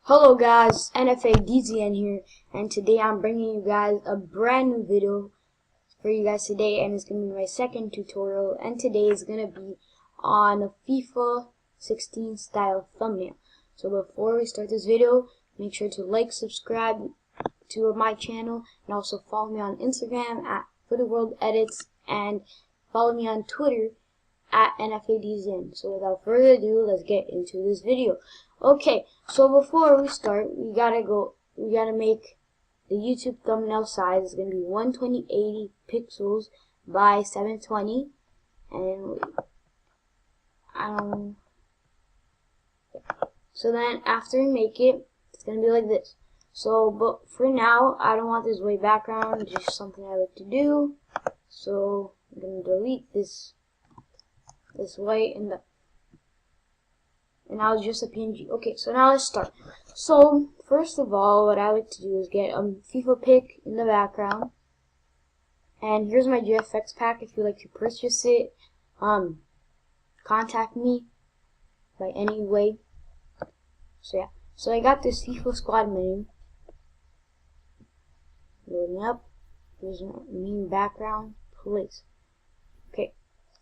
Hello guys, NFADZN here, and today I'm bringing you guys a brand new video for you guys today, and it's going to be my second tutorial, and today is going to be on a FIFA 16 style thumbnail. So before we start this video, make sure to like, subscribe to my channel, and also follow me on Instagram at FootyWorldEdits, and follow me on Twitter at NFADZN. So without further ado, let's get into this video. Okay, so before we start, we gotta make the YouTube thumbnail size is gonna be 120/80 pixels by 720, and so then after we make it, it's gonna be like this. So, but for now, I don't want this white background, just something I like to do. So I'm gonna delete this white and now it's just a PNG. Okay, so now let's start. So first of all, what I like to do is get a FIFA pic in the background, and here's my GFX pack. If you like to purchase it, contact me by any way. So yeah, so I got this FIFA squad menu loading up. Here's my main background place. Okay.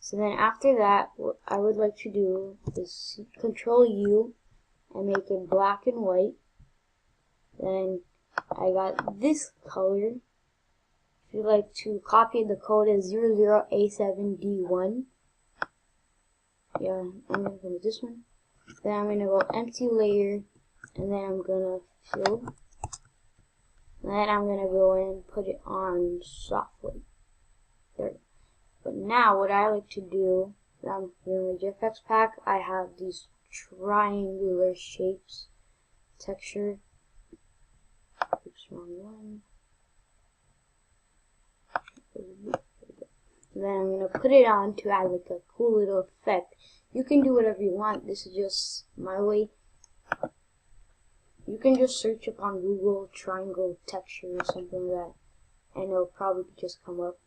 So then after that, what I would like to do is Control U and make it black and white. Then I got this color. If you like to copy, the code is 00A7D1. Yeah, I'm going to go with this one. Then I'm going to go empty layer, and then I'm going to fill. Then I'm going to go and put it on soft white. There. But now what I like to do, I'm here in the GFX pack, I have these triangular shapes, texture. Oops, wrong one. Then I'm going to put it on to add like a cool little effect. You can do whatever you want. This is just my way. You can just search up on Google triangle texture or something like that, and it'll probably just come up.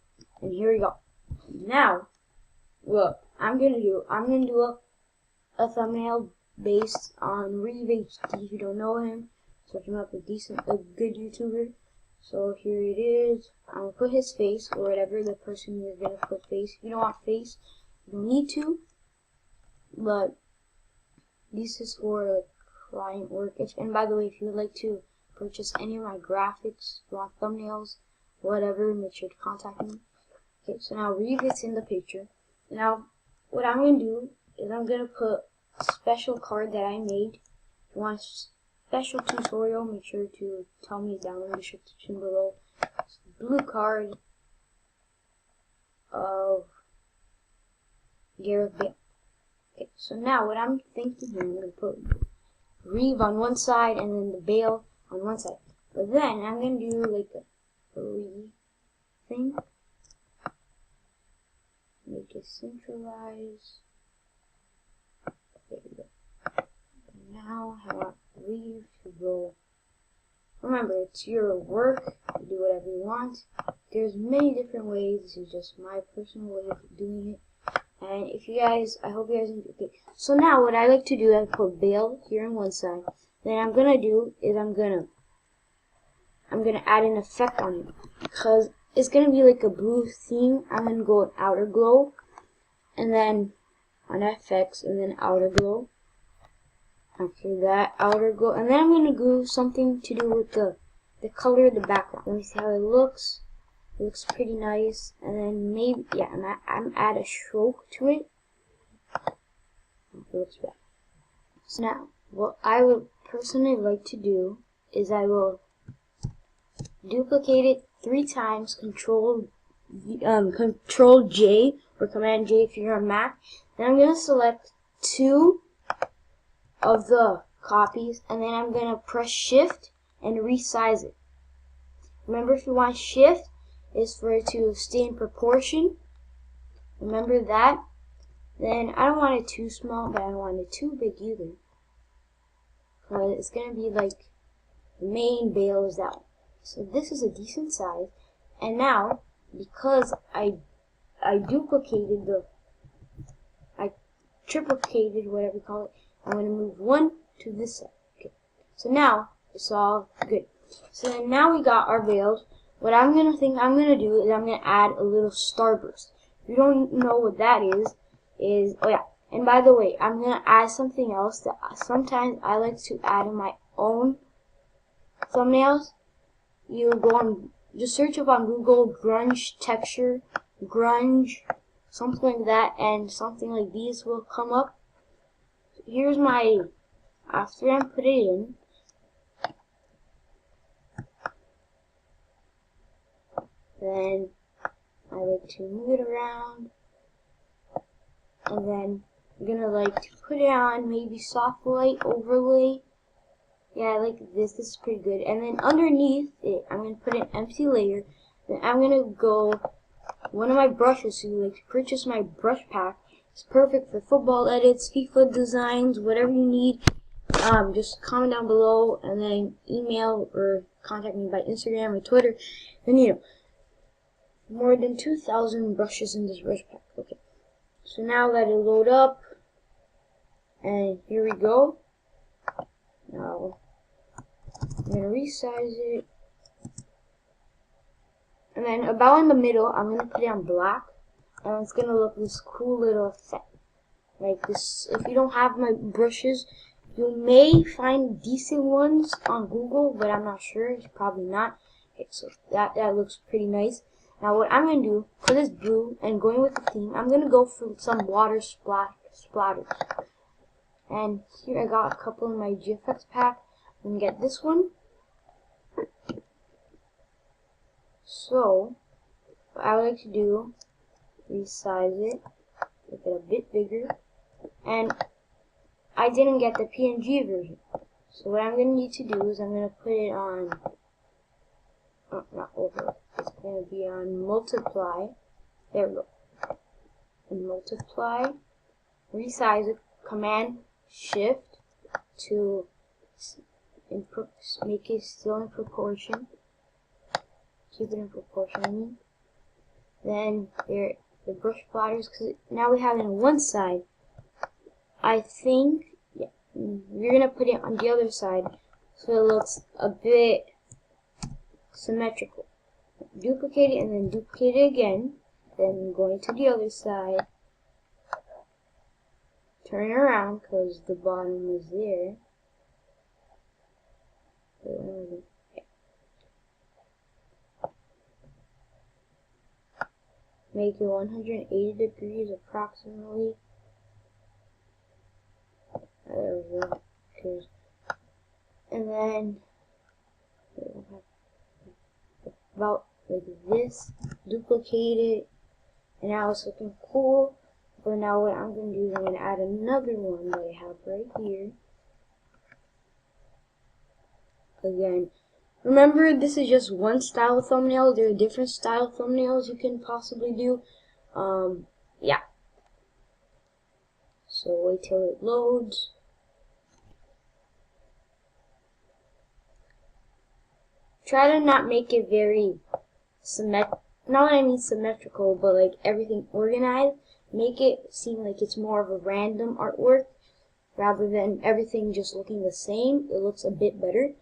And here we go. Now, what I'm gonna do a thumbnail based on Reeve HD. If you don't know him, search him up, a good YouTuber. So here it is. I'm gonna put his face, or whatever the person is gonna put face. If you don't want face, you don't need to. But this is for like client work. And by the way, if you would like to purchase any of my graphics, you want thumbnails, whatever, make sure to contact me. Okay, so now Reeve is in the picture. Now, what I'm going to do is I'm going to put a special card that I made. If you want a special tutorial, make sure to tell me down in the description below. It's the blue card of Gareth Bale. Okay, so now what I'm thinking here, I'm going to put Reeve on one side and then the Bale on one side. But then I'm going to do like a Reeve thing. Make it centralize. There we go. Now I want Reeve to go. Remember, it's your work. You do whatever you want. There's many different ways. This is just my personal way of doing it. And if you guys, I hope you guys enjoy. Okay. So now what I like to do, I put Bale here on one side. Then I'm gonna do is I'm gonna add an effect on it, because it's gonna be like a blue theme. I'm gonna go with outer glow, and then on FX, and then outer glow. After that, outer glow, and then I'm gonna do something to do with the color of the background. Let me see how it looks. It looks pretty nice, and then maybe I'm add a stroke to it. It looks bad. So now, what I would personally like to do is I will duplicate it 3 times, Control J or Command J if you're on Mac. Then I'm going to select 2 of the copies, and then I'm going to press Shift and resize it. Remember, if you want Shift, is for it to stay in proportion. Remember that. Then I don't want it too small, but I don't want it too big either, because it's going to be like the main Bale is that one. So this is a decent size. And now, because I triplicated, whatever you call it, I'm going to move 1 to this side. Okay. So now it's all good. So then now we got our veils. What I'm gonna do is I'm gonna add a little starburst. If you don't know what that is oh yeah. And by the way, I'm gonna add something else that sometimes I like to add in my own thumbnails. You go on, just search up on Google grunge texture, grunge, something like that, and something like these will come up. Here's my, after I put it in, then I like to move it around, and then I'm gonna like to put it on maybe soft light overlay. Yeah, I like this. This is pretty good. And then underneath it, I'm gonna put an empty layer. Then I'm gonna go one of my brushes. So you like to purchase my brush pack. It's perfect for football edits, FIFA designs, whatever you need. Just comment down below, and then email or contact me by Instagram or Twitter. And you know, more than 2,000 brushes in this brush pack. Okay. So now let it load up, and here we go. Now I'm gonna resize it, and then about in the middle, I'm gonna put it on black, and it's gonna look this cool little effect like this. If you don't have my brushes, you may find decent ones on Google, but I'm not sure. It's probably not. Okay, so that looks pretty nice. Now what I'm gonna do for this blue and going with the theme, I'm gonna go for some water splatters. And here I got a couple in my GFX pack. I'm gonna get this one. So what I would like to do, resize it, make it a bit bigger, and I didn't get the PNG version. So what I'm gonna need to do is I'm gonna put it on, not over. It's gonna be on multiply. There we go. And multiply, resize it, Command Shift to make it still in proportion. Keep it in proportion, I mean. Then the brush splatters, because now we have it on one side. I think, yeah, we're gonna put it on the other side so it looks a bit symmetrical. Duplicate it and then duplicate it again. Then going to the other side. Turn it around because the bottom is there. Make it 180 degrees approximately. There we go. And then about like this, duplicate it, and now it's looking cool. But now what I'm going to do is I'm going to add another one that I have right here. Again, remember this is just one style of thumbnail. There are different style thumbnails you can possibly do. Yeah. So wait till it loads. Try to not make it very not that I mean symmetrical, but like everything organized. Make it seem like it's more of a random artwork rather than everything just looking the same. It looks a bit better.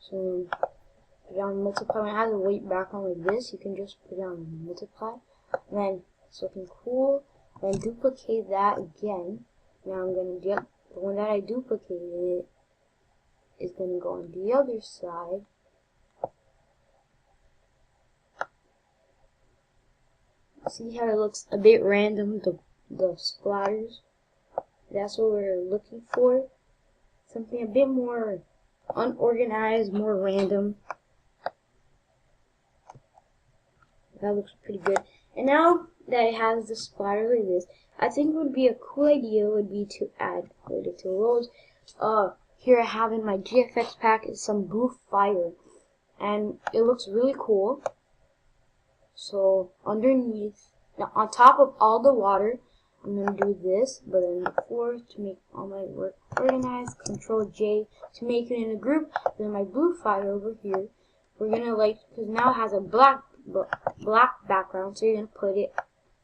So put it on multiply. When it has a weight background like this, you can just put it on multiply. And then it's looking cool. Then duplicate that again. Now I'm gonna get the one that I duplicated is gonna go on the other side. See how it looks a bit random, the splatters? That's what we're looking for. Something a bit more unorganized, more random. That looks pretty good. And now that it has the splatter like this, I think would be a cool idea would be to add, wait it till it loads. Here I have in my GFX pack is some blue fire. And it looks really cool. So underneath, now on top of all the water, I'm going to do this, but then before, to make all my work organized, Control J to make it in a group. Then my blue fire over here, we're going to because now it has a black background, so you're going to put it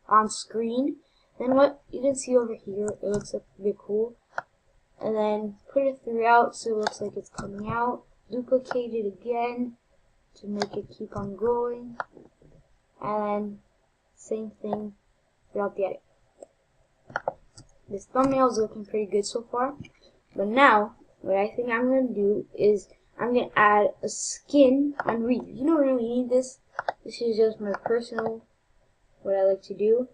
on screen. Then what you can see over here, it looks a bit cool. and then put it throughout so it looks like it's coming out. Duplicate it again to make it keep on going, and then same thing throughout the edit. This thumbnail is looking pretty good so far, but now what I think I'm going to do is I'm going to add a skin on Reeve. You don't really need this. This is just my personal, what I like to do.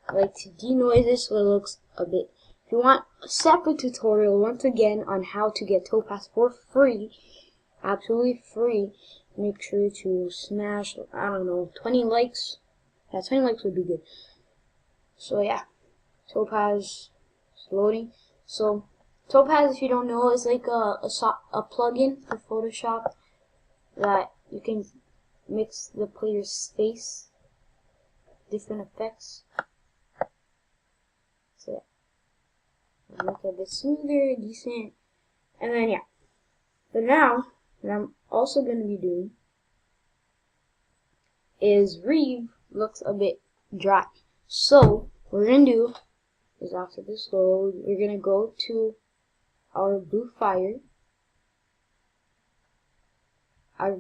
I like to denoise this so it looks a bit. If you want a separate tutorial, once again, on how to get Topaz for free, absolutely free, make sure to smash, I don't know, 20 likes. Yeah, 20 likes would be good. So yeah, Topaz is loading. So Topaz, if you don't know, is like a plugin for Photoshop that you can mix the player's face, different effects. So yeah, make it a bit smoother, decent, and then yeah. But now, what I'm also going to be doing is Reeve looks a bit dry. So what we're going to do is after this load, we're going to go to our blue fire. We're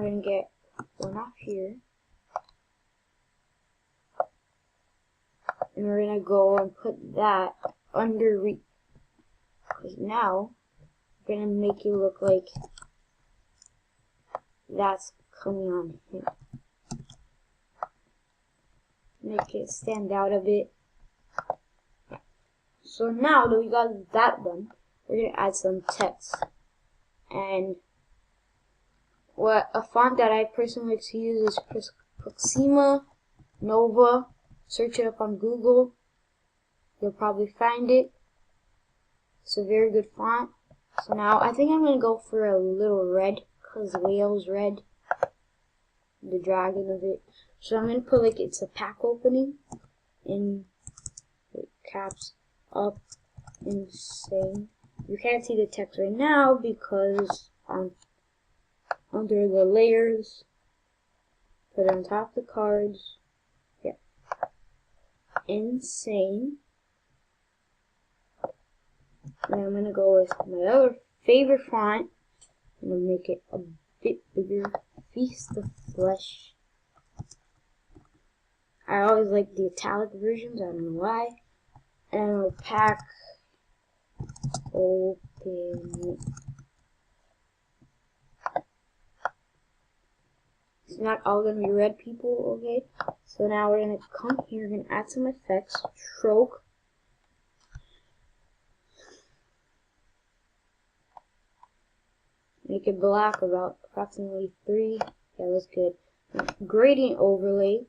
going to get one off here. And we're going to go and put that under Reeve. Because now, we're going to make it look like that's coming on him. Make it stand out a bit. Yeah. So now that we got that done, we're going to add some text. And what a font that I personally like to use is Proxima Nova. Search it up on Google. You'll probably find it. It's a very good font. So now I think I'm going to go for a little red, because whale's red. The dragon of it. So I'm going to put like it's a pack opening in caps up insane. You can't see the text right now because under the layers, put it on top of the cards. Yeah. Insane. And I'm going to go with my other favorite font. I'm going to make it a bit bigger. Feast the Flesh. I always like the italic versions, I don't know why. And I'll pack open. It's not all gonna be red, people, okay? So now we're gonna come here, we're gonna add some effects. Stroke. Make it black about approximately 3. Yeah, that's good. Gradient overlay.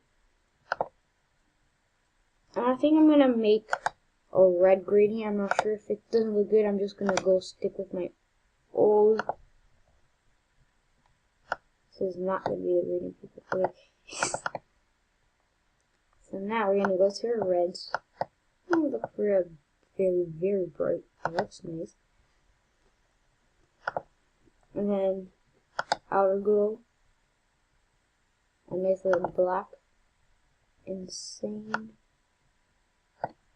And I think I'm going to make a red gradient. I'm not sure if it doesn't look good. I'm just going to go stick with my old. This is not going to be the gradient people. So now we're going to go to our reds. I'm going to look for a very, very bright. Oh, that's nice. And then outer glow. A nice little black. Insane.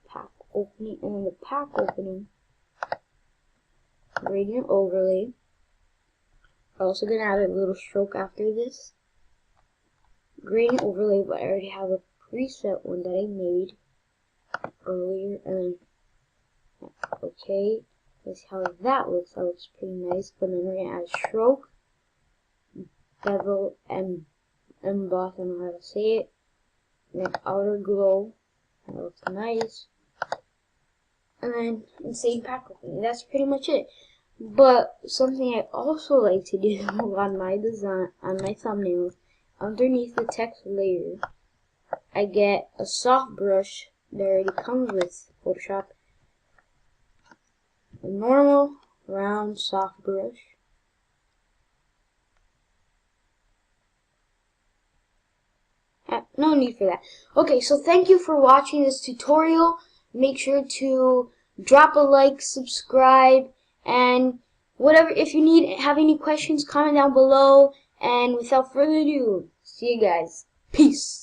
Pack opening, and then the pack opening, gradient overlay. I'm also gonna add a little stroke after this. Gradient overlay, but I already have a preset one that I made earlier, and then okay, let's see how that looks. That looks pretty nice. But then we're gonna add stroke, bevel, and emboss. I don't know how to say it. And then outer glow. That looks nice. And then insane pack opening. That's pretty much it. But something I also like to do on my design, on my thumbnails, underneath the text layer, I get a soft brush that already comes with Photoshop. A normal, round, soft brush. No need for that. Okay, so thank you for watching this tutorial. Make sure to drop a like, subscribe, and whatever. If you have any questions, comment down below. And without further ado, see you guys. Peace.